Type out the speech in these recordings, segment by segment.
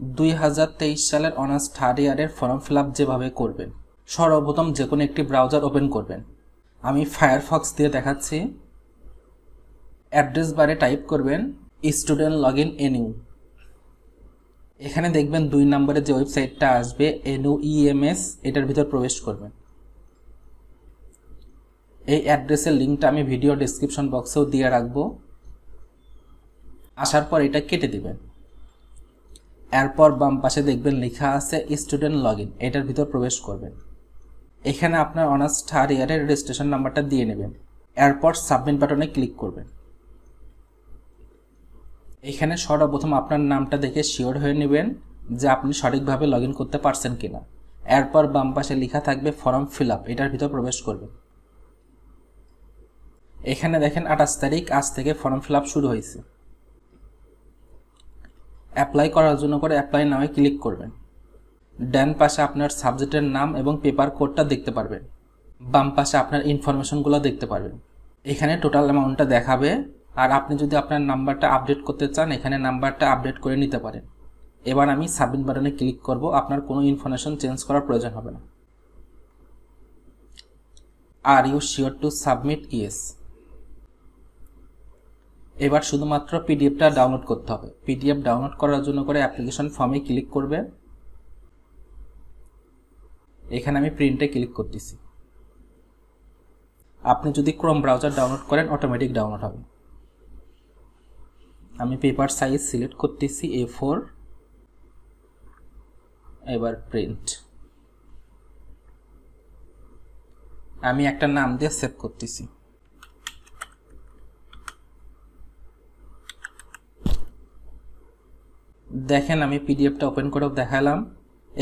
2023 সালের honours third ইয়ারের form fill up যেভাবে করবেন, সর্বপ্রথম যে কোনো একটি ব্রাউজার ওপেন করবেন। আমি ফায়ারফক্স দিয়ে দেখাচ্ছি। অ্যাড্রেস বারে টাইপ করবেন স্টুডেন্ট লগইন এনইউ। এখানে দেখবেন 2 নম্বরে যে ওয়েবসাইটটা আসবে NUEMS, এটার ভিতর প্রবেশ করবেন। এই অ্যাড্রেসের লিঙ্কটা আমি ভিডিও ডেসক্রিপশন বক্সেও দিয়ে রাখবো। আসার পর এটা কেটে দিবেন। এরপর বাম পাশে দেখবেন লেখা আছে স্টুডেন্ট লগইন, এটার ভিতর প্রবেশ করবেন। এখানে আপনার অনার্স থার্ড ইয়ারের রেজিস্ট্রেশন নাম্বারটা দিয়ে নেবেন। এরপর সাবমিট বাটনে ক্লিক করবেন। এখানে সর্বপ্রথম আপনার নামটা দেখে শিওর হয়ে নেবেন যে আপনি সঠিকভাবে লগইন করতে পারছেন কিনা। এরপর বাম পাশে লেখা থাকবে ফর্ম ফিল আপ, এটার ভিতর প্রবেশ করবেন। এখানে দেখেন 28 তারিখ, আজ থেকে ফর্ম ফিল আপ শুরু হয়েছে। অ্যাপ্লাই করার জন্য করে অ্যাপ্লাই নামে ক্লিক করবেন। ডান পাশে আপনার সাবজেক্টের নাম এবং পেপার কোডটা দেখতে পারবেন। বাম পাশে আপনার ইনফরমেশনগুলো দেখতে পারবেন। এখানে টোটাল অ্যামাউন্টটা দেখাবে। আর আপনি যদি আপনার নাম্বারটা আপডেট করতে চান, এখানে নাম্বারটা আপডেট করে নিতে পারেন। এবার আমি সাবমিট বাটনে ক্লিক করব। আপনার কোনো ইনফরমেশন চেঞ্জ করার প্রয়োজন হবে না। Are you sure to submit? Yes. এবার শুধুমাত্র পিডিএফটা ডাউনলোড করতে হবে। পিডিএফ ডাউনলোড করার জন্য করে অ্যাপ্লিকেশন ফর্মে ক্লিক করবে। এখানে আমি প্রিন্টে ক্লিক করতেছি। আপনি যদি ক্রোম ব্রাউজার ডাউনলোড করেন অটোমেটিক ডাউনলোড হবে। আমি পেপার সাইজ সিলেক্ট করতেছি A4। এবার প্রিন্ট। আমি একটা নাম দিয়ে সেভ করতেছি। দেখেন আমি পিডিএফটা ওপেন করেও দেখালাম।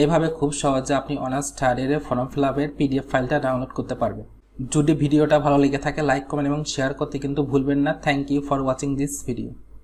এভাবে খুব সহজে আপনি অনার্স থার্ড ইয়ারের ফর্ম ফিল আপের পিডিএফ ফাইলটা ডাউনলোড করতে পারবেন। যদি ভিডিওটা ভালো লেগে থাকে লাইক কমেন্ট এবং শেয়ার করতে কিন্তু ভুলবেন না। Thank you for watching this video.